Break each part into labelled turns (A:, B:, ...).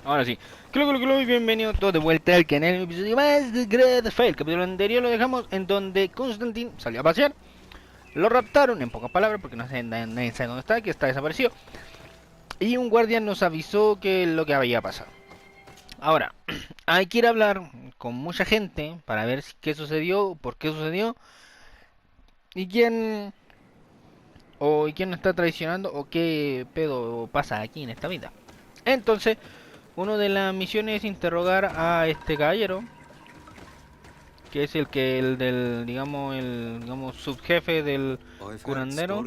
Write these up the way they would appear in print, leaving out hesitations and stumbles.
A: Ahora sí. Y bienvenidos todos de vuelta al canal. Un episodio más de Gracias. El capítulo anterior lo dejamos en donde Constantine salió a pasear. Lo raptaron, en pocas palabras, porque no sé, nadie sabe dónde está, que está desaparecido. Y un guardián nos avisó que lo que había pasado. Ahora, hay que ir a hablar con mucha gente para ver qué sucedió, por qué sucedió y quién nos está traicionando o qué pedo pasa aquí en esta vida. Entonces, una de las misiones es interrogar a este caballero, que es el del, digamos subjefe del curandero.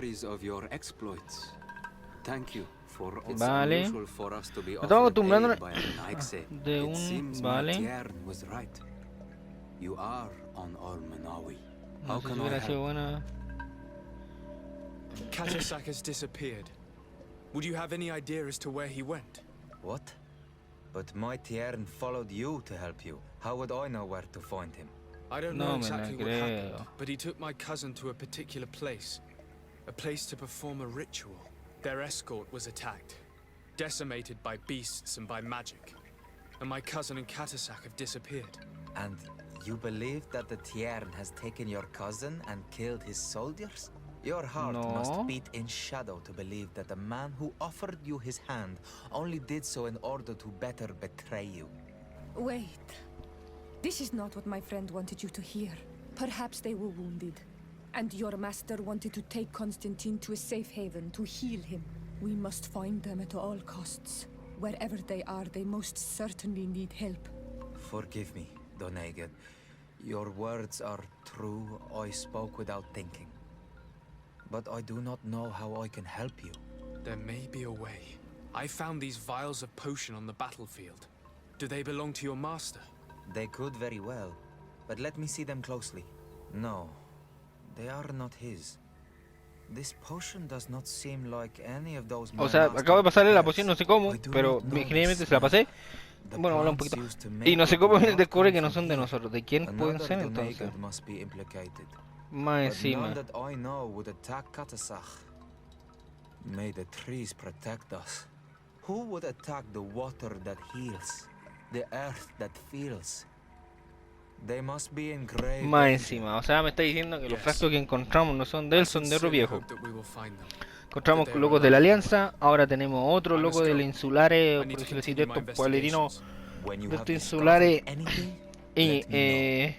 A: Vale. Me estaba acostumbrando de un... Vale. No sé si hubiera sido buena.
B: Katasak has disappeared. Would you have any idea as to where he went?
C: What? But my Tiern followed you to help you. How would I know where to find him?
B: I don't know exactly what happened, but he took my cousin to a particular place. A place to perform a ritual. Their escort was attacked, decimated by beasts and by magic. And my cousin and Katasak have disappeared.
C: And you believe that the Tiern has taken your cousin and killed his soldiers? Your heart must beat in shadow to believe that the man who offered you his hand only did so in order to better betray you.
D: Wait. This is not what my friend wanted you to hear. Perhaps they were wounded, and your master wanted to take Constantine to a safe haven to heal him. We must find them at all costs. Wherever they are, they most certainly need help.
C: Forgive me, Donegan. Your words are true. I spoke without thinking. But I do not know how I can help you.
B: There may be a way. I found these vials of potion on the battlefield. Do they belong to your master?
C: They could very well, but let me see them closely. No, they are not his. This potion does not seem like any of those.
A: O sea, acabo de pasarle la poción, no sé cómo, pero generalmente se la pasé. Bueno, habla un poquito. Y no sé cómo descubre que no son de nosotros. ¿De quién pueden ser entonces? Más encima.
C: May the trees protect us. Who would attack the water that heals, the earth that feels? They must be in grave.
A: Más encima, o sea, me está diciendo que los frascos que encontramos no son de él, son de otro viejo. Encontramos locos de la Alianza, ahora tenemos otro loco de los insulares, por decirlo así, de estos pueblerinos, de estos insulares, y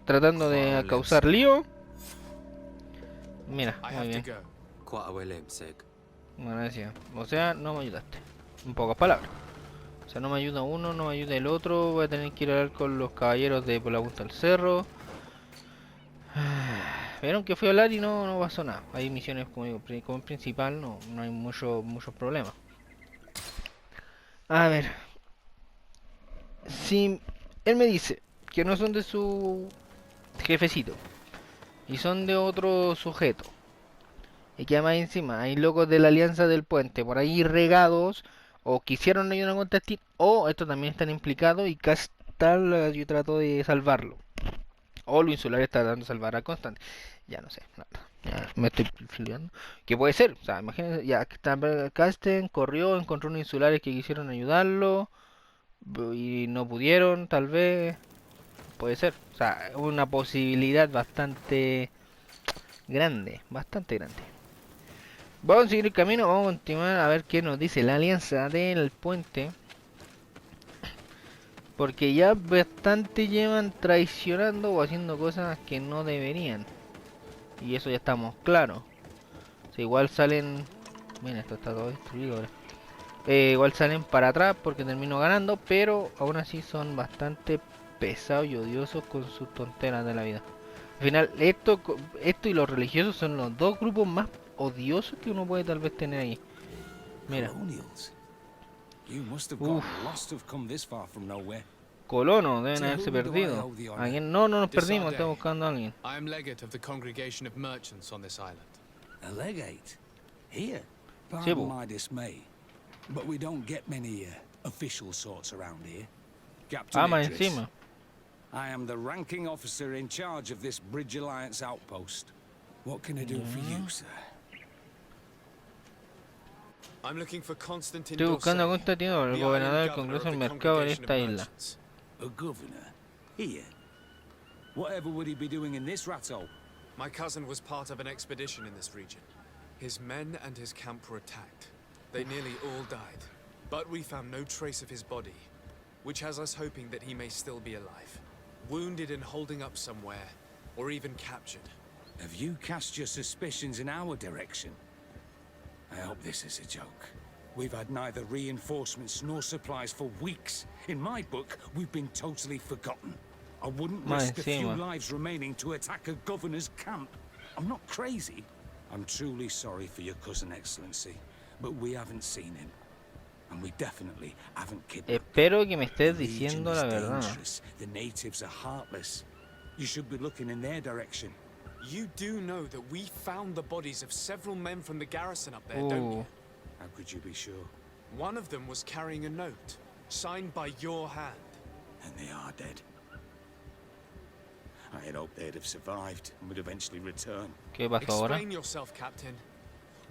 A: tratando de causar lío. Mira, muy bien. Gracias. O sea, no me ayudaste. En pocas palabras. O sea, no me ayuda uno, no me ayuda el otro. Voy a tener que ir a hablar con los caballeros de por la punta del cerro. Vieron que fui a hablar y no pasó nada. Hay misiones, como digo, como principal, no hay muchos problemas. A ver. Si él me dice que no son de su jefecito y son de otro sujeto, y que además encima hay locos de la Alianza del Puente por ahí regados, o quisieron ayudar a Constantine, o estos también están implicados y Castal yo trato de salvarlo, o lo insular está tratando de salvar a Constantine. Ya no sé, nada, ya me estoy flipando. ¿Qué puede ser? O sea, imagínense, ya Casten corrió, encontró unos insulares que quisieron ayudarlo y no pudieron, tal vez. Puede ser, o sea, una posibilidad bastante grande, bastante grande. Vamos a seguir el camino, vamos a continuar a ver qué nos dice la Alianza del Puente. Porque ya bastante llevan traicionando o haciendo cosas que no deberían. Y eso ya estamos claros. O sea, igual salen... Mira, esto está todo destruido ahora. Igual salen para atrás porque termino ganando, pero aún así son bastante pesados y odiosos con sus tonteras de la vida. Al final, esto y los religiosos son los dos grupos más odiosos que uno puede tal vez tener ahí. Mira. Colonos deben haberse perdido. ¿Alguien? No nos perdimos, estamos buscando a alguien.
B: I am legate of the congregation of merchants on this island.
E: A legate? Here? Pardon my dismay, but we don't get many official sorts around here. Captain Idris,
A: encima.
E: I am the ranking officer in charge of this Bridge Alliance outpost. What can I do for you, sir?
A: Estoy buscando a Constantino, el gobernador del Congreso del Mercado de esta isla.
E: A governor? Here? Whatever would he be doing in this rattle?
B: My cousin was part of an expedition in this region. His men and his camp were attacked. They nearly all died. But we found no trace of his body, which has us hoping that he may still be alive. Wounded and holding up somewhere, or even captured.
E: Have you cast your suspicions in our direction? I hope this is a joke. We've had neither reinforcements nor supplies for weeks. In my book, we've been totally forgotten. I wouldn't risk a few lives remaining to attack a governor's camp. I'm not crazy. I'm truly sorry for your cousin, Excellency, but we haven't seen him. And we definitely haven't kidnapped him.
A: Espero que me estés diciendo la verdad.
E: The natives are heartless. You should be looking in their direction.
B: You do know that we found the bodies of several men from the garrison up there, don't you?
E: How could you be sure?
B: One of them was carrying a note, signed by your hand.
E: And they are dead. I had hoped they'd have survived and would eventually return.
A: ¿Qué pasó ahora?
B: Explain yourself, Captain.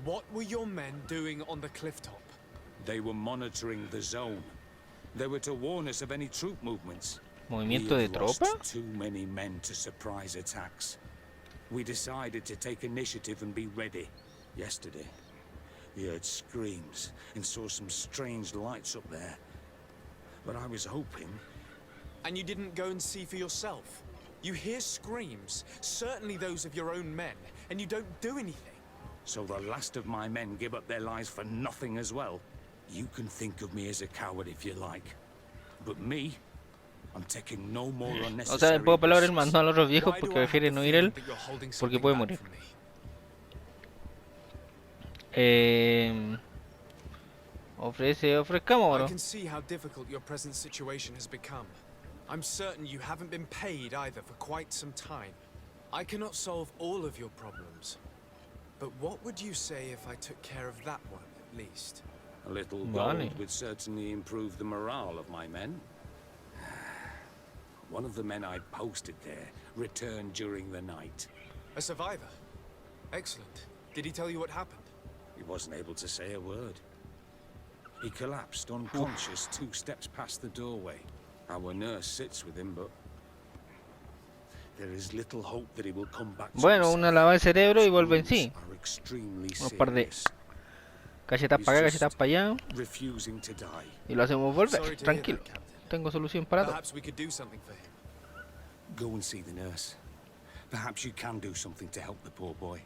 B: What were your men doing on the cliff top?
E: They were monitoring the zone. They were to warn us of any troop movements.
A: ¿Movimiento de tropa?
E: Too many men to surprise attacks. We decided to take initiative and be ready. Yesterday, we heard screams and saw some strange lights up there. But I was hoping...
B: And you didn't go and see for yourself? You hear screams, certainly those of your own men, and you don't do anything.
E: So the last of my men give up their lives for nothing as well? You can think of me as a coward if you like. But me, I'm taking no more unnecessary...
A: O sea, en pocas palabras, él mandó a los otros viejos porque prefiere no ir él, porque puede morir. Ofrezcámoslo.
B: I can see how difficult your present situation has become. I'm certain you haven't been paid either for quite some time. I cannot solve all of your problems. But what would you say if I took care of that one, at least?
E: A little gold would certainly improve the morale of my men. One of the men I posted there returned during the night.
B: A survivor? Excellent. Did he tell you what happened?
E: He wasn't able to say a word. He collapsed unconscious 2 steps past the doorway. Our nurse sits with him, but there is little hope that he will come back to
A: Bueno, una lavada de cerebro y vuelve en sí. Un par de cachetas para acá, cachetas para allá. Y lo hacemos volver, tranquilo. Tengo solución para todo.
E: Go and see the nurse. Perhaps you can do something to help the poor boy.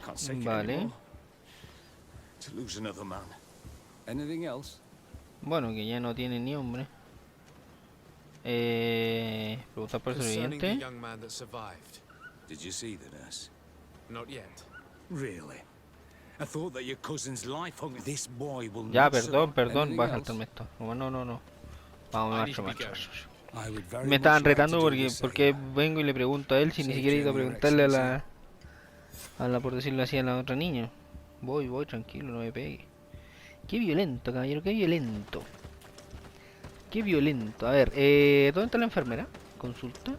E: Can't take it
A: Vale.
E: anymore. To lose another man. Anything else?
A: Bueno, que ya no tiene ni hombre. Preguntar por el
B: Concerning the
A: sobreviviente.
B: young man that survived.
E: Did you see the nurse?
B: Not yet.
E: Really? I thought that your cousin's life hung. This boy will
A: Ya,
E: not
A: perdón,
E: survive.
A: perdón,
E: Anything
A: voy a
E: else?
A: saltarme esto. No. Vamos,
B: I need
A: macho,
B: to be
A: macho.
B: going.
E: I would very
A: Me
E: much
A: estaban
E: like
A: retando
E: to do the
A: porque
E: same.
A: vengo y le pregunto a él si ni siquiera he ido a preguntarle a la por decirlo así, a la otra niña. Voy, tranquilo, no me pegue. Qué violento, caballero, qué violento. Qué violento. A ver, ¿dónde está la enfermera? Consulta.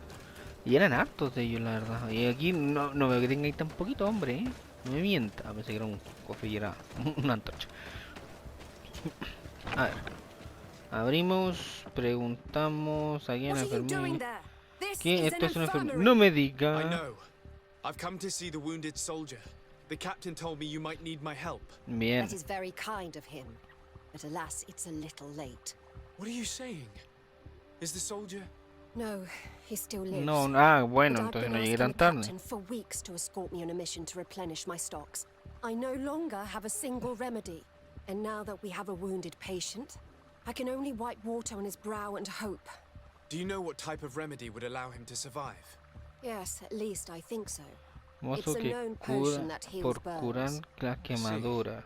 A: Y eran hartos de ellos, la verdad. Y aquí no veo que tengáis tan poquito, hombre, ¿eh? No me mienta. Pensé que era un cofre y era una antorcha. A ver. Abrimos, preguntamos aquí a la enfermera. ¿Qué? Esto es una enfermera. No me
B: I
A: diga.
B: know. I've come to see the wounded soldier. The captain told me you might need my help.
A: Bien.
F: That is very kind of him. But alas, it's a little late.
B: What are you saying? Is the soldier?
F: No, he still lives.
A: No, bueno,
F: But I've
A: entonces
F: been
A: no llegué
F: asking
A: tan
F: the
A: tarde.
F: captain for weeks to escort me on a mission to replenish my stocks. I no longer have a single remedy. And now that we have a wounded patient, I can only wipe water on his brow and hope.
B: Do you know what type of remedy would allow him to survive?
F: Yes, at least I think so.
A: Mozo
F: It's a
A: que
F: known
A: cura
F: potion that heals
A: por curar
F: burns.
A: la quemadura.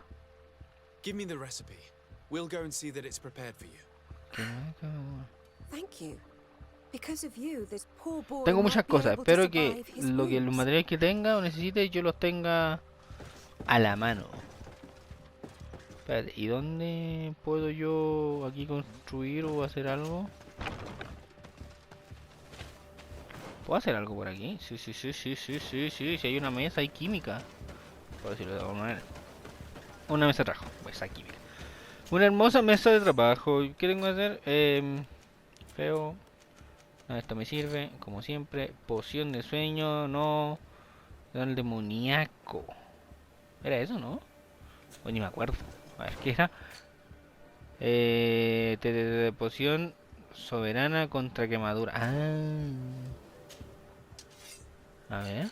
B: Give me the recipe. We'll go and see that it's prepared for you.
A: Quemadura.
F: Thank you. Because of you, this poor boy
A: Tengo
F: might
A: muchas
F: be
A: cosas.
F: able to
A: Espero que
F: survive his
A: los
F: wounds.
A: materiales que tenga o necesite yo los tenga a la mano. Espérate, ¿y dónde puedo yo aquí construir o hacer algo? ¿Puedo hacer algo por aquí? Sí, si hay una mesa, hay química. Por decirlo de alguna manera. Una mesa de trabajo. Pues aquí, mira. Una hermosa mesa de trabajo. ¿Qué tengo que hacer? Feo. No, esto me sirve, como siempre. Poción de sueño, no. El demoníaco. ¿Era eso, no? O ni me acuerdo. A ver, ¿qué era? Poción soberana contra quemadura. Ah. A ver.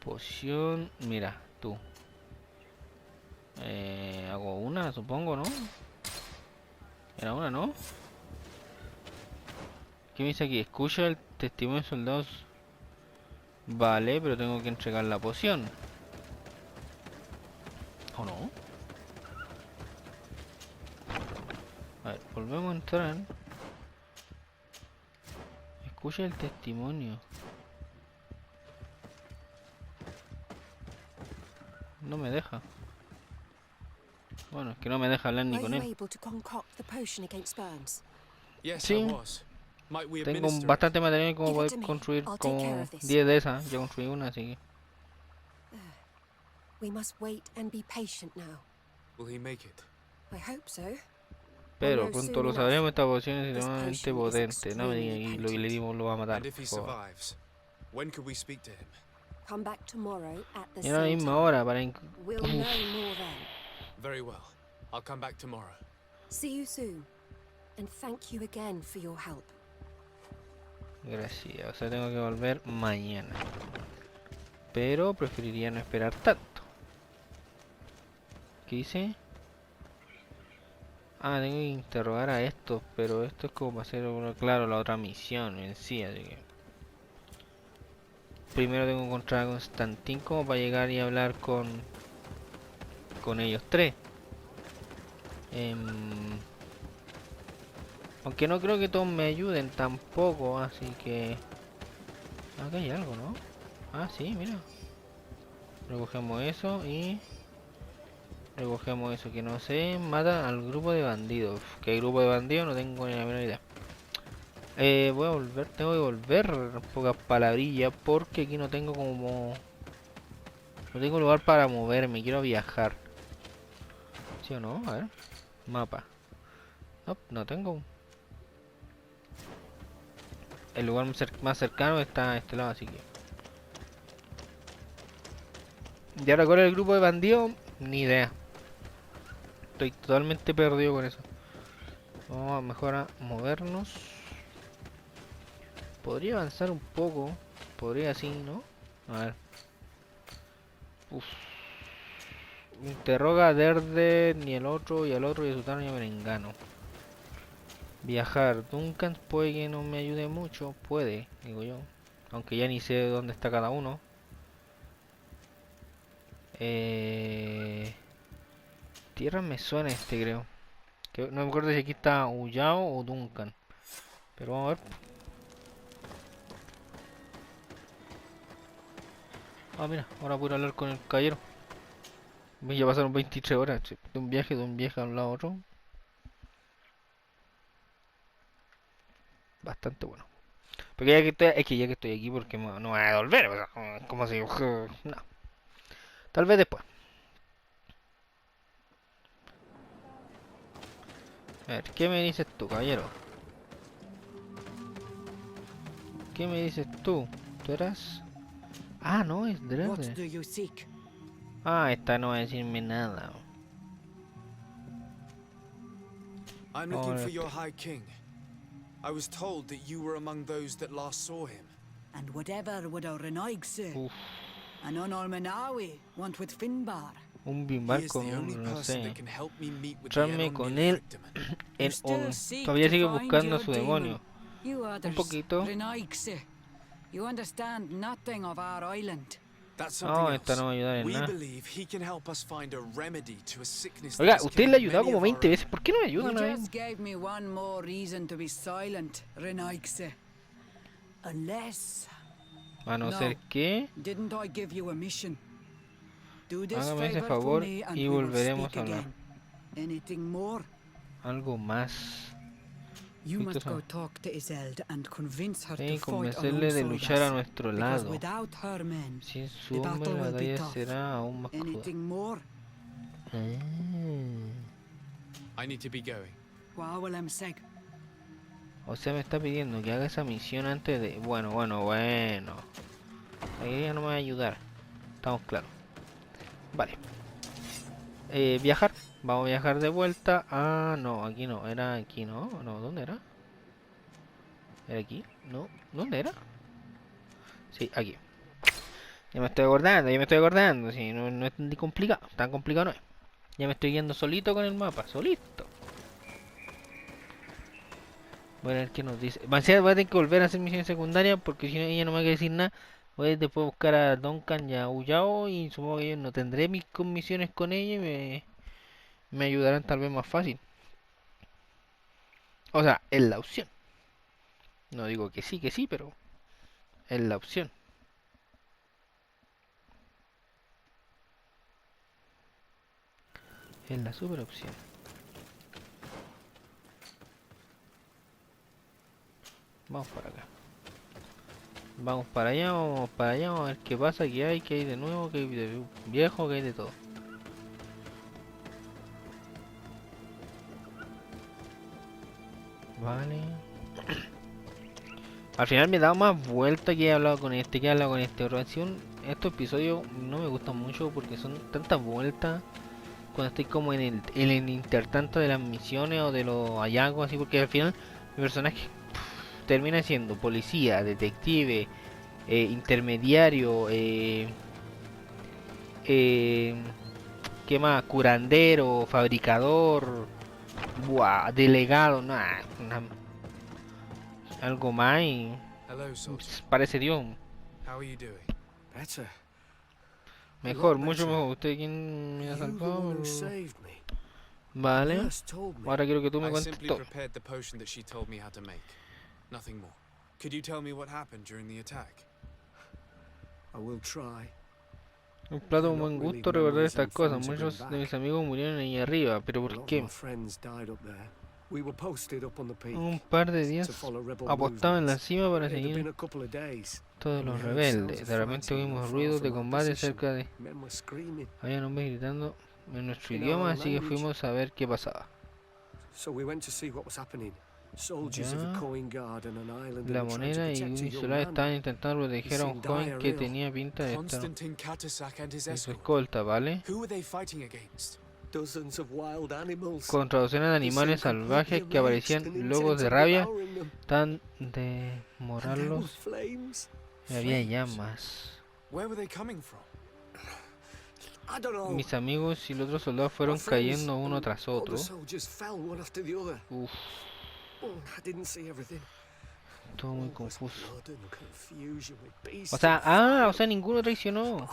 A: Poción. Mira, tú. Hago una, supongo, ¿no? Era una, ¿no? ¿Qué me dice aquí? Escucha el testimonio de soldados. Vale, pero tengo que entregar la poción. ¿O no? A ver, volvemos a entrar. Escucha el testimonio. No me deja. Bueno, es que no me deja hablar ni con él.
B: Yes,
A: Sí.
B: I was. Might we
A: Tengo
B: administer it?
A: bastante material como
F: Give it
A: poder
F: to me.
A: construir
F: I'll take care
A: como
F: of this.
A: 10 de esas. Ya construí una, así que...
F: We must wait and be patient now.
B: Will he make it?
F: I hope so.
A: Pero
F: know
A: pronto
F: soon
A: lo
F: enough.
A: sabremos, esta poción es
F: This
A: extremadamente
F: potion is
A: potente. No me diga
F: extremely
A: que lo que le dimos lo va a matar,
B: And if he
A: por favor.
B: survives, when could we speak to him?
F: Come back tomorrow at the
A: Y a la
F: same
A: misma
F: time.
A: hora para...
F: We'll
A: Uf.
F: know more then.
B: Very well. I'll come back tomorrow.
F: See you soon. And thank you again for your help.
A: Gracias, o sea, tengo que volver mañana. Pero preferiría no esperar tanto. ¿Qué dice? Ah, tengo que interrogar a estos, pero esto es como para hacer, claro, la otra misión en sí, así que... Primero tengo que encontrar a Constantín como para llegar y hablar con ellos tres. Aunque no creo que todos me ayuden tampoco, así que... Acá hay algo, ¿no? Ah, sí, mira. Recogemos eso y... Recogemos eso, que no sé, mata al grupo de bandidos. ¿Qué grupo de bandidos? No tengo ni la menor idea. Voy a volver, tengo que volver, en pocas palabrillas, porque aquí no tengo como... No tengo lugar para moverme, quiero viajar. ¿Sí o no? A ver. Mapa. No, no tengo. El lugar más cercano está a este lado, así que... ¿Y ahora cuál es el grupo de bandidos? Ni idea. Estoy totalmente perdido con eso. Vamos a mejor a movernos. Podría avanzar un poco. Podría así, ¿no? A ver. Uf. Interroga a Derde, ni el otro, y al otro, y a Sutano y a Merengano. Viajar. Duncan puede que no me ayude mucho. Puede, digo yo. Aunque ya ni sé dónde está cada uno. Tierra me suena este, creo. Que no me acuerdo si aquí está Ullao o Duncan. Pero vamos a ver. Ah, mira, ahora puedo hablar con el caballero. Ya pasaron 23 horas, che, de un viaje a un lado a otro. Bastante bueno. Porque ya que estoy, es que ya que estoy aquí, porque no voy a devolver, o sea, como si... No. Tal vez después. A ver, ¿qué me dices tú, caballero? ¿Qué me dices tú? ¿Tú eras...? Ah, no, es Dredd. Ah, esta no va a decirme nada.
B: I'm looking for your High King. I was told that you were among those that last saw him.
G: And whatever would our Renaig say?
A: Uf,
G: And on our Manawi, want with Finbar.
A: un
B: He is
A: bimbarco,
B: the only
A: no
B: person
A: sé.
B: that can help me meet with
A: Tráeme
B: the
A: con
B: Aeonian
A: él
B: victim.
A: en
G: Still
A: un...
G: seek
A: Todavía
G: to
A: sigue
G: find
A: buscando a
G: your
A: su demonio.
G: You others,
A: poquito.
G: Renaig say. You understand nothing of our island.
B: That's something
A: No,
B: else.
A: esta no va a ayudar en
B: We
A: nada.
B: believe he can help us find a remedy to a sickness
A: Oiga,
B: that has
A: usted le ha
B: killed
A: ayudado
B: many
A: como
B: of
A: 20
B: our
A: veces. ¿Por qué no me
G: You
A: ayuda una vez?
G: just gave me one more reason to be silent, Renaig say. Unless...
A: A no
G: No.
A: ser que...
G: Didn't I give you a mission? Do this
A: Hágame ese
G: favor
A: favor
G: for me and
A: y
G: we will
A: volveremos
G: speak
A: a hablar.
G: again. Anything more?
A: Algo más.
G: You
A: Sí,
G: must
A: tú
G: go
A: sabes.
G: talk to Iselde and convince her
A: Sí,
G: to fight
A: convencerle de
G: alongside
A: luchar a
G: us,
A: nuestro
G: because
A: lado.
G: without her men,
A: Sin su
G: the
A: hombre
G: battle
A: la
G: will be
A: batalla
G: tough.
A: será aún más cruda.
G: Anything more?
B: I need to be going.
G: Wow, well, I'm sick.
A: O sea, me está pidiendo que haga esa misión antes de... Bueno. Ella no me va a ayudar. Estamos claros. Vale. Viajar. Vamos a viajar de vuelta. Ah, no, aquí no. Era aquí, ¿no? No, ¿dónde era? ¿Era aquí? No. ¿Dónde era? Sí, aquí. Ya me estoy acordando. Sí, no es tan complicado. Tan complicado no es. Ya me estoy yendo solito con el mapa. Solito. Voy a ver qué nos dice. Voy a tener que volver a hacer misiones secundarias porque si no ella no me va a decir nada. Voy a después buscar a Duncan y a Uyao y supongo que yo no tendré mis misiones con ella y me ayudarán tal vez más fácil. O sea, es la opción. No digo que sí, pero es la opción. Es la super opción. Vamos para acá. Vamos para allá, vamos a ver qué pasa, qué hay de nuevo, qué hay de viejo, qué hay de todo. Vale. Al final me he dado más vuelta que he hablado con este, estos episodios no me gustan mucho porque son tantas vueltas cuando estoy como en el intertanto de las misiones o de los hallazgos, así, porque al final mi personaje termina siendo policía, detective, intermediario, ¿qué más? Curandero, fabricador, delegado, algo más y
B: Hello, soldier.
A: parece Dios.
B: How are you doing?
H: Better.
A: Mejor, mucho mejor. ¿Usted quién me ha salvado? Vale. Ahora quiero que tú me
B: I
A: cuentes
B: simply
A: todo.
B: prepared the potion that she told me how to make. Nothing more. Could you tell me what happened during the attack?
H: I will try.
A: Un plato de buen gusto recordar estas cosas. Muchos de mis amigos murieron ahí arriba, pero ¿por qué? Un par de días apostaba en la cima para seguir todos los rebeldes. De repente oímos ruidos de combate cerca de... Había hombres gritando en nuestro idioma, así que fuimos a ver qué pasaba. Ya. La moneda y un insular estaban intentando proteger a un joven que tenía pinta de estar en su escolta, ¿vale?
B: Who were they fighting against?
A: Contra docenas de animales salvajes que aparecían lobos de rabia, tan de morarlos. Y había llamas.
B: Where were they coming from?
A: Mis amigos y los otros soldados fueron cayendo uno tras otro. Uf. Todo muy confuso. O sea, ninguno traicionó.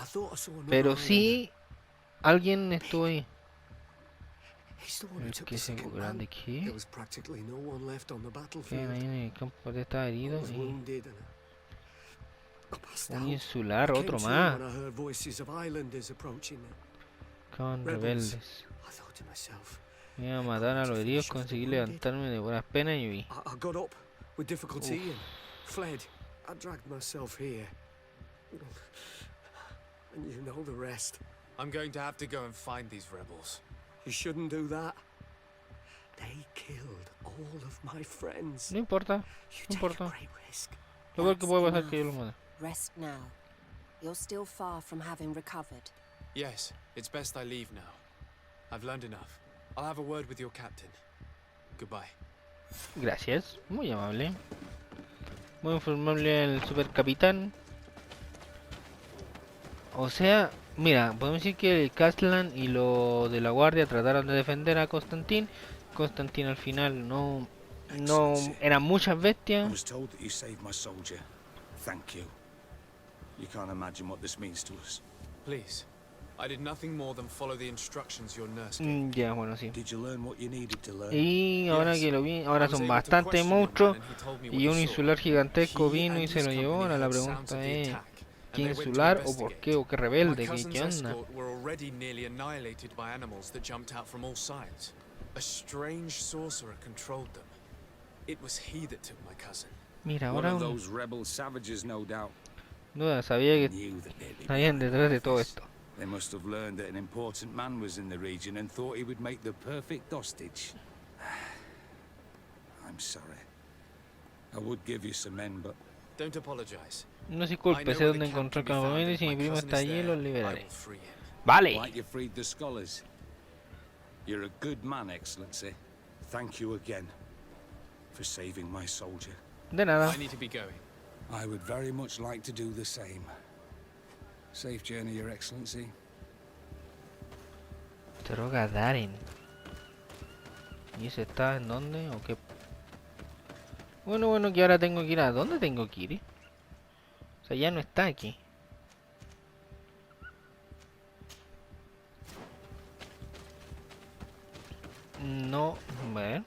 A: Pero sí, alguien estuvo ahí. El que se grande que quedan ahí en el campo de estaba herido y un insular, otro más. Con rebeldes. Me iba a matar a los heridos, conseguí levantarme de buenas penas y huí.
B: I'm going to have to go and find these rebels.
H: You shouldn't do that. They killed all of my friends.
A: No importa, no
H: You take a
A: importa.
H: great risk.
A: Lo peor que puede pasar es que yo lo mate.
F: Rest now. You're still far from having recovered.
B: Yes, it's best I leave now. I've learned enough. I'll have a word with your captain. Goodbye.
A: Gracias, muy amable. Muy informable el super capitán. O sea, mira, podemos decir que el Castellan y lo de la guardia trataron de defender a Constantin. Constantin al final no eran muchas
E: I
A: bestias.
E: was told that you saved my soldier. Thank you. You can't imagine what this means to us.
B: Please. I did nothing more than follow the instructions your nurse gave.
A: Ya, bueno, sí.
E: Did you learn what you needed to learn?
A: Y ahora que lo vi, ahora son bastantes monstruos. Y un insular gigantesco vino y se lo llevó. Ahora la pregunta es: ¿qué insular o por qué o qué rebelde? ¿Qué onda?
B: Were already nearly annihilated by animals that jumped out from all sides. A strange sorcerer controlled them. It was he that took my cousin.
A: Mira,
E: One
A: ahora
E: of those rebel savages, no doubt.
A: duda, sabía que
E: Knew that they'd be
A: estaban detrás de todo esto.
E: They must have learned that an important man was in the region and thought he would make the perfect hostage. I'm sorry. I would give you some men, but...
B: Don't apologize.
A: No se culpe, sé dónde encontró el campamento y si mi primo está allí lo liberaré. Vale.
E: Like you freed the scholars. You're a good man, Excellency. Thank you again for saving my soldier.
A: De nada.
B: I need to be going.
E: I would very much like to do the same. Safe journey, Your Excellency.
A: Droga Darren. ¿Y ese está en dónde o qué? Bueno, que ahora tengo que ir a... ¿Dónde tengo que ir? O sea, ya no está aquí. No, a ver.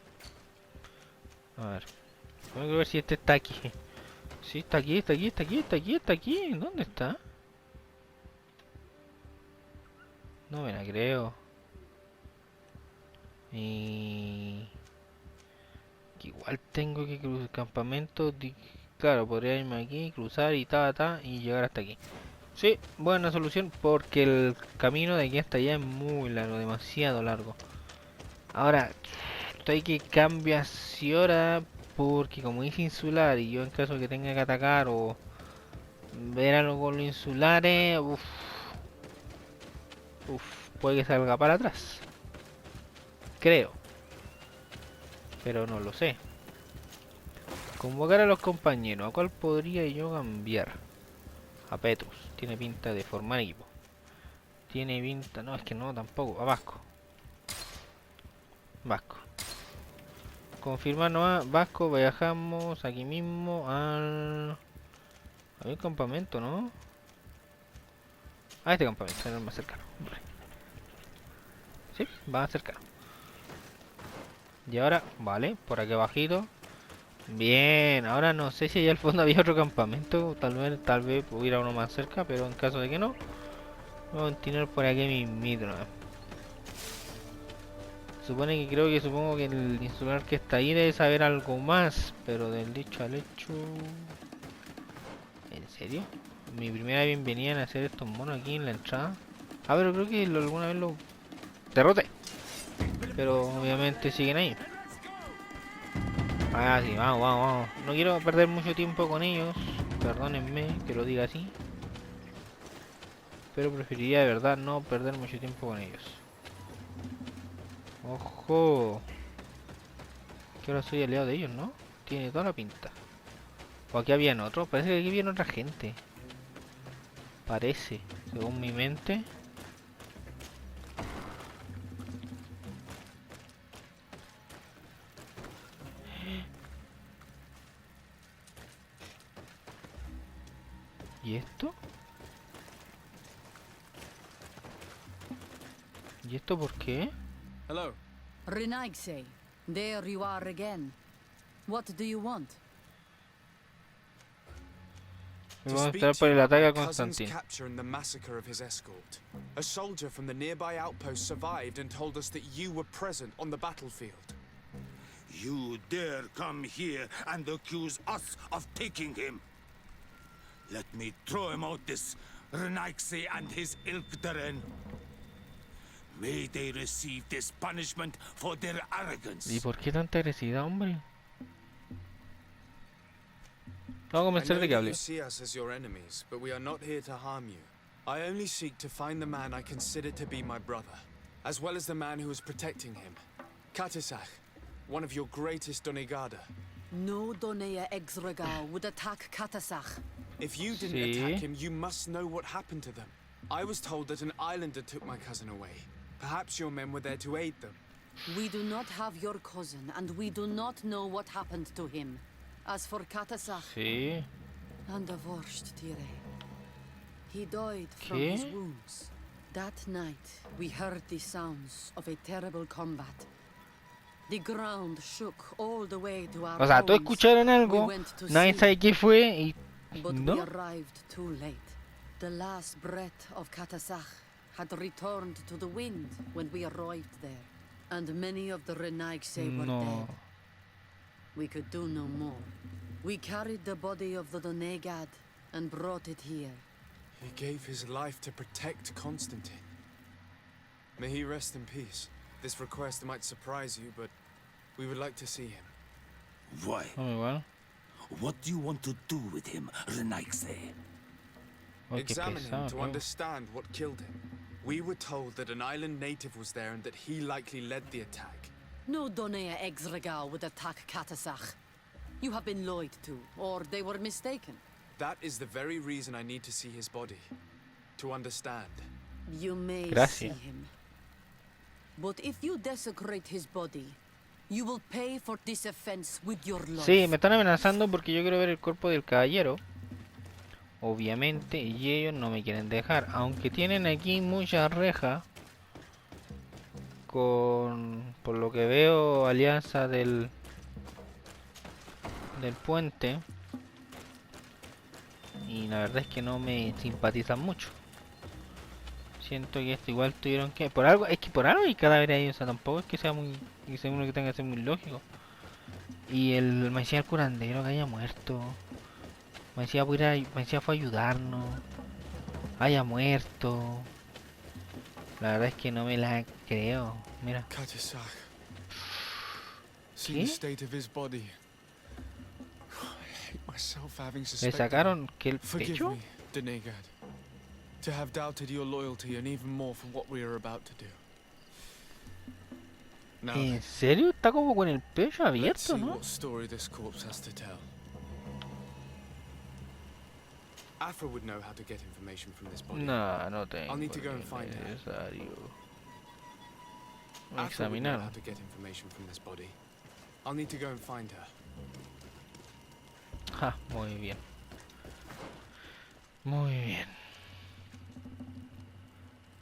A: Tengo que ver si este está aquí. Sí, está aquí, está aquí, está aquí, está aquí, está aquí. ¿Dónde está? No me la creo. Y... igual tengo que cruzar el campamento. Claro, podría irme aquí, cruzar y y llegar hasta aquí. Sí, buena solución porque el camino de aquí hasta allá es muy largo, demasiado largo. Ahora, estoy que cambia si hora porque como es insular y yo en caso que tenga que atacar o ver algo con los insulares, puede que salga para atrás. Creo. Pero no lo sé. Convocar a los compañeros. ¿A cuál podría yo cambiar? A Petrus. Tiene pinta de formar equipo. Tiene pinta... No, es que no, tampoco. A Vasco. Vasco. Confirmar nomás. Vasco, viajamos aquí mismo al... a mi campamento, ¿no? A este campamento, es el más cercano. Sí, va cercano. Y ahora, vale, por aquí abajito. Bien, ahora no sé si allá al fondo había otro campamento. Tal vez hubiera uno más cerca, pero en caso de que no, vamos a continuar por aquí mismito, ¿no? Supone que supongo que el insular que está ahí debe saber algo más, pero del dicho al hecho... ¿En serio? Mi primera bienvenida en hacer estos monos aquí en la entrada. Ah, pero creo que alguna vez lo derroté. Pero obviamente siguen ahí. Ah, sí, vamos. No quiero perder mucho tiempo con ellos. Perdónenme que lo diga así. Pero preferiría de verdad no perder mucho tiempo con ellos. ¡Ojo! Que ahora soy aliado de ellos, ¿no? Tiene toda la pinta. O aquí habían otros. Parece que aquí viene otra gente. Parece, según mi mente. ¿Y esto? ¿Y esto por qué?
B: Hello.
G: Renaigse, there you are again. What do you want?
A: Vamos a estar por el ataque a
B: Constantin.
A: Constantine.
B: Capture and the massacre of his escort. A soldier from the nearby outpost survived and told us that you were present on the battlefield.
E: You dare come here and accuse us of taking him? Let me throw him out this Renaigse and his Ilkdaren. May they receive this punishment for their arrogance.
A: ¿Y por qué tanta agresividad, hombre? Vamos a
B: I
A: comenzar
B: know
A: de que
B: that
A: hable.
B: you see us as your enemies, but we are not here to harm you. I only seek to find the man I consider to be my brother, as well as the man who is protecting him. Katisach, one of your greatest Donegada.
G: No Donea Exregal would attack Katasach.
B: If you didn't attack him, you must know what happened to them. I was told that an islander took my cousin away. Perhaps your men were there to aid them.
G: We do not have your cousin, and we do not know what happened to him. As for Katasach,
A: Sí.
G: and the worst, Tire. He died from his wounds. That night, we heard the sounds of a terrible combat. The ground shook all the way to our
A: O sea, todos
G: homes.
A: escucharon algo,
G: We went to
A: nadie
G: see,
A: sabe qué fue y...
G: but we
A: ¿No?
G: arrived too late. The last breath of Katasach had returned to the wind when we arrived there, and many of the Renaigse were
A: No.
G: dead. We could do no more. We carried the body of the Donegad and brought it here.
B: He gave his life to protect Constantine. May he rest in peace. This request might surprise you, but we would like to see him.
E: Why?
A: Muy bueno.
E: What do you want to do with him, Renaigse?
B: Examine him to understand what killed him. We were told that an island native was there and that he likely led the attack.
G: No Donea Exregal would attack Katasach. You have been lied to, or they were mistaken.
B: That is the very reason I need to see his body. To understand.
G: You may
A: Gracias.
G: see him. But if you desecrate his body, you will pay for this offense with your life.
A: Sí, me están amenazando porque yo quiero ver el cuerpo del caballero. Obviamente, y ellos no me quieren dejar. Aunque tienen aquí muchas rejas. Por lo que veo, alianza del puente. Y la verdad es que no me simpatizan mucho. Siento que esto igual tuvieron que... Por algo, es que por algo hay cadáveres ahí. O sea, tampoco es que sea muy... Que sea uno que tenga que ser muy lógico. Y me decía el curandero que haya muerto. Me decía fue a ayudarnos. Haya muerto. La verdad es que no me la creo. Mira.
B: Katasach. See the state of his body. I hate myself for having
A: Le
B: suspected.
A: sacaron que el
B: Forgive
A: pecho.
B: me, Denegad. To have doubted your loyalty and even more for what we are about to do. Now,
A: ¿En serio? Está como con el pecho
B: let's
A: abierto,
B: see
A: ¿no?
B: what story this corpse has to tell. Afra would know how to get information from this body.
A: No, no tengo.
B: I'll need to go and find her.
A: Necesario.
B: Afra would know
A: Examinar.
B: how to get information from this body. I'll need to go and find her.
A: Ja, muy bien. Muy bien.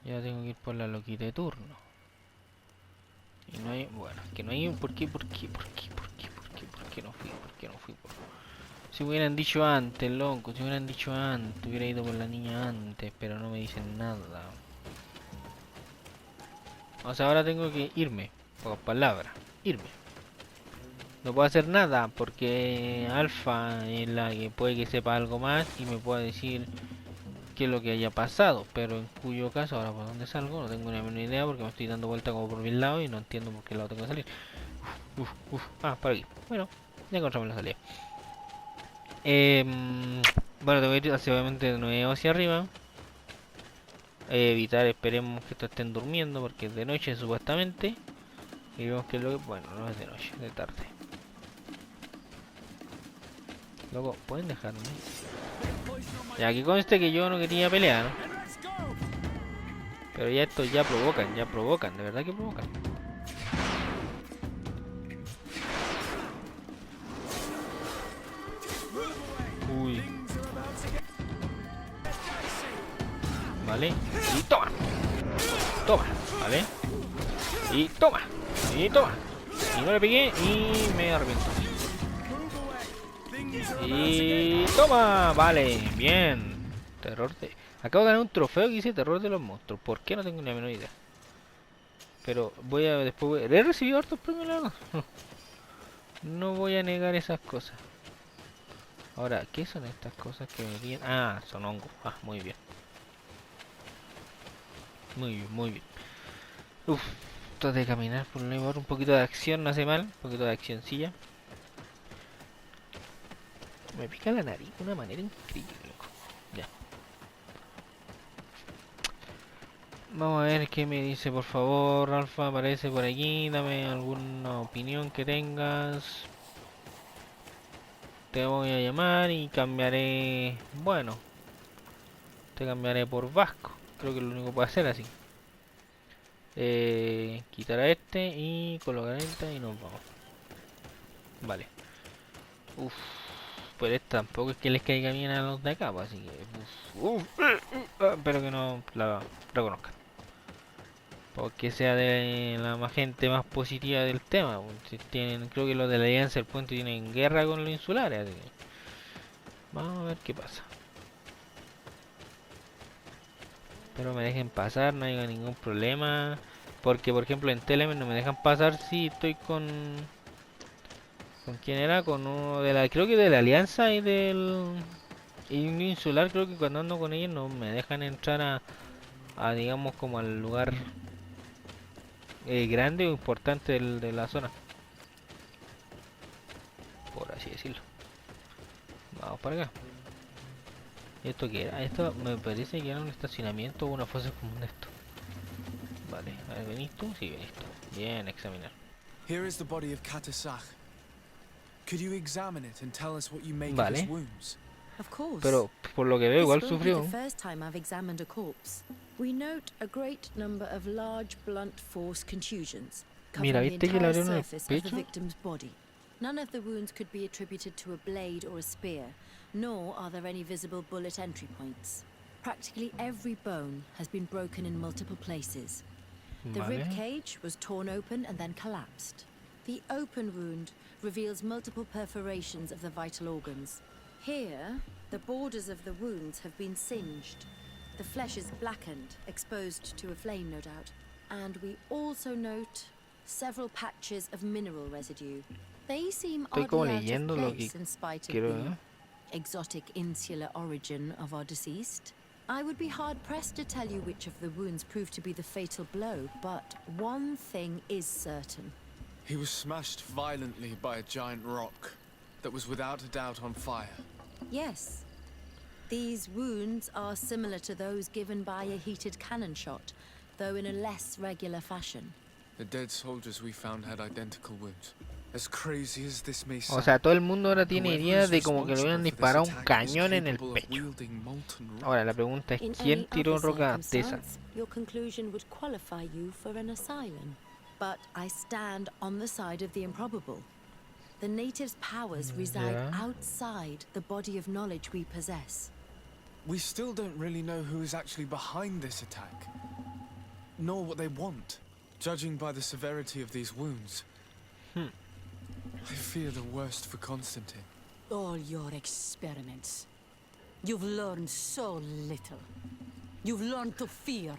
A: Ya tengo que ir por la loquita de turno. Y no hay... Bueno, que no hay un... ¿Por qué no fui? Si me hubieran dicho antes, loco. Si me hubieran dicho antes. Hubiera ido por la niña antes. Pero no me dicen nada. O sea, ahora tengo que irme. Por palabra. Irme. No puedo hacer nada porque Alfa es la que puede que sepa algo más y me pueda decir qué es lo que haya pasado, pero en cuyo caso, ahora por dónde salgo, no tengo ni menor idea porque me estoy dando vuelta como por mis lados y no entiendo por qué lado tengo que salir. Ah, por aquí. Bueno, ya encontramos la salida. Bueno, tengo que ir obviamente de nuevo hacia arriba. Evitar, esperemos que estos estén durmiendo porque es de noche supuestamente. Y vemos que lo que... Bueno, no es de noche, es de tarde. Luego, ¿pueden dejarme? Ya, aquí conste que yo no quería pelear, ¿no? Pero ya estos ya provocan, de verdad que provocan. Uy. Vale, y toma. Toma, vale. Y toma. Y toma. Y no le pegué y me arrepiento. Y toma, vale, bien. Terror de... Acabo de ganar un trofeo que dice terror de los monstruos. ¿Por qué? No tengo ni la menor idea. Pero voy a después... He recibido hartos premios, la verdad. No voy a negar esas cosas. Ahora, ¿qué son estas cosas que me vienen? Ah, son hongos. Ah, muy bien. Muy bien, muy bien. Uf, esto de caminar por un lugar, un poquito de acción no hace mal. Un poquito de accioncilla. Me pica la nariz de una manera increíble, loco. Ya. Vamos a ver qué me dice, por favor, Alfa. Aparece por aquí. Dame alguna opinión que tengas. Te voy a llamar y cambiaré... Bueno. Te cambiaré por Vasco. Creo que es lo único que puedo hacer así. Quitar a este y colocar a esta y nos vamos. Vale. Uff. Pero tampoco es que les caiga bien a los de acá, pues, así que... espero que no la reconozcan. Porque sea de la más gente más positiva del tema. Si tienen, creo que los de la Alianza del Puente tienen guerra con los insulares, así que... Vamos a ver qué pasa. Espero me dejen pasar, no haya ningún problema. Porque, por ejemplo, en Telemen no me dejan pasar si estoy con... ¿Con quién era? Con uno de la... Creo que de la Alianza y del... Y un insular creo que cuando ando con ellos no me dejan entrar a digamos como al lugar grande o importante de la zona. Por así decirlo. Vamos para acá. ¿Esto qué era? Esto me parece que era un estacionamiento o una fosa común de esto. Vale, a ver, ¿venís tú? Sí, venís tú. Bien, examinar.
B: Here is the body of Katasach. Could you examine it and tell us what you make of
A: Vale.
B: his wounds?
I: Of course.
A: Pero por lo que veo igual
I: This won't be
A: sufrió.
I: the first time I've examined a corpse. We note a great number of large blunt force contusions
A: Mira,
I: covering the
A: ¿viste que le
I: entire
A: abrieron el
I: surface of the
A: pecho?
I: victim's body. None of the wounds could be attributed to a blade or a spear, nor are there any visible bullet entry points. Practically every bone has been broken in multiple places. The rib
A: Vale.
I: cage was torn open and then collapsed. The open wound reveals multiple perforations of the vital organs. Here, the borders of the wounds have been singed. The flesh is blackened, exposed to a flame, no doubt. And we also note several patches of mineral residue. They seem
A: Estoy como
I: oddly out
A: leyendo
I: of
A: lo
I: place
A: que
I: in spite of
A: quiero
I: the
A: ver.
I: exotic insular origin of our deceased. I would be hard-pressed to tell you which of the wounds proved to be the fatal blow, but one thing is certain.
B: He was smashed violently by a giant rock that was without a doubt on fire.
I: Yes. These wounds are similar to those given by a heated cannon shot, though in a less regular fashion.
B: The dead soldiers we found had identical wounds. As crazy as this may
A: O
B: sound,
A: sea, todo el mundo ahora tiene
B: whoever
A: ideas
B: is
A: de como que le hubieran
B: responsible for this
A: disparado un
B: attack was
A: cañón en el
B: capable of
A: pecho.
B: wielding molten rock.
A: Ahora la pregunta es
I: In
A: ¿quién
I: any
A: tiró
I: other
A: rocas de esa?
I: circumstance, your conclusion would qualify you for an asylum. But I stand on the side of the improbable. The natives' powers reside
A: Yeah.
I: outside the body of knowledge we possess.
B: We still don't really know who is actually behind this attack, nor what they want. Judging by the severity of these wounds, I fear the worst for Constantine.
G: All your experiments. You've learned so little. You've learned to fear.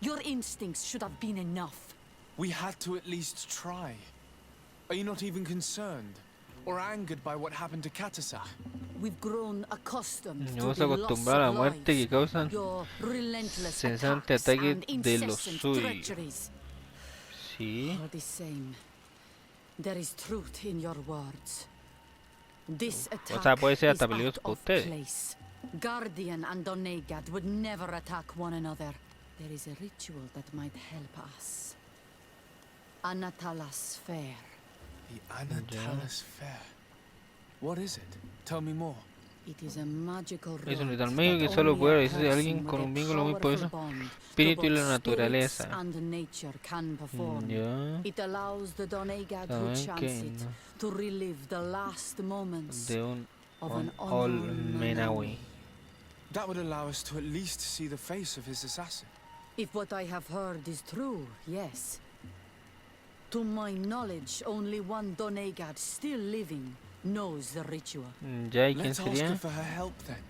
G: Your instincts should have been enough.
B: We had to at least try. Are you not even concerned or angered by what happened to Katasach?
G: We've grown accustomed to
A: Nos
G: the
A: hemos
G: loss
A: acostumbrado a
G: of
A: la muerte que
G: lives.
A: causan
G: Your relentless
A: incesante
G: attacks
A: ataque
G: and
A: de los
G: incessant
A: suyos.
G: treacheries.
A: Sí.
G: All the same, there is truth in your words. This attack
A: sea, puede ser
G: is
A: hasta
G: out
A: peligroso para
G: of
A: ustedes.
G: place. Guardian and Donegad would never attack one another. There is a ritual that might help us. Anatalas Fair.
B: The Anatalis Fair. What is it? Tell me more.
G: It is a magical
A: Es un
G: rite
A: ritual medio que
G: that
A: solo
G: only
A: puede
G: a
A: realizar alguien
G: person
A: con
G: with
A: un
G: a
A: vínculo muy
G: powerful
A: poderoso,
G: bond to
A: espíritu y
G: both
A: la naturaleza.
G: spirits and nature can perform.
A: Ya.
G: It allows the Donegad who
A: Saben
G: chants
A: que
G: it
A: no.
G: to relive the last moments
A: De un
G: of an
A: Ol
G: unknown
A: Menawi.
B: That would allow us to at least see the face of his assassin.
G: If what I have heard is true, yes. To my knowledge, only one Donegad still living knows the ritual.
A: Ya, ¿y quién
B: Let's ask her
A: sería?
B: for her help then.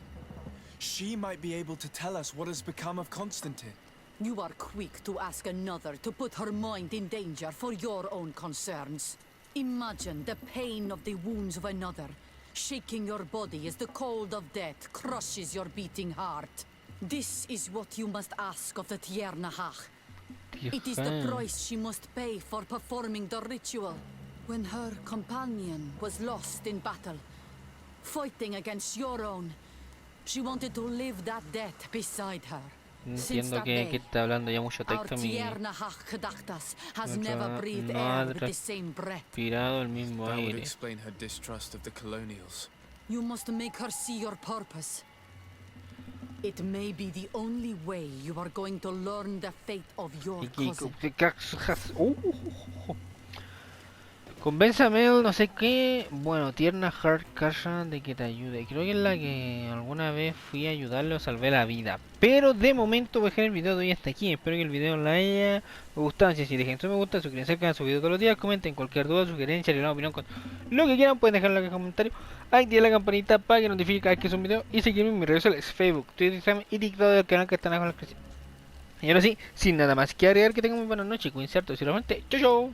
B: She might be able to tell us what has become of Constantine.
G: You are quick to ask another to put her mind in danger for your own concerns. Imagine the pain of the wounds of another, shaking your body as the cold of death crushes your beating heart. This is what you must ask of the Tiernahach. It is the
A: Hija.
G: price she must pay for performing the ritual. When her companion was lost in battle, fighting against your own, she wanted to live that death beside her. Since
A: Entiendo
G: that
A: que
G: day,
A: está hablando ya mucho
G: our
A: texto. Mi
G: Tiernahach Kadachtas has
A: nuestra
G: never breathed
A: no
G: air
A: ha
G: with the same breath.
A: respirado el mismo
B: That would
A: aire.
B: explain her distrust of the colonials.
G: You must make her see your purpose. It may be the only way you are going to learn the fate of your cousin.
A: Convénzame el no sé qué. Bueno, tierna Heart Kasha de que te ayude. Creo que es la que alguna vez fui a ayudarle o salvé la vida. Pero de momento voy a dejar el video de hoy hasta aquí. Espero que el video les haya gustado. Si dejen su me gusta, suscríbanse al canal, subido todos los días. Comenten cualquier duda, sugerencia, alguna opinión con lo que quieran. Pueden dejarlo en los comentarios. Activen la campanita para que notifique cada vez que es un video. Y seguirme en mis redes sociales: Facebook, Twitter, Instagram y TikTok del canal que están abajo en la descripción. Y ahora sí, sin nada más que agregar, que tengan muy buenas noches. Cuídense harto, sinceramente. Chau, chau.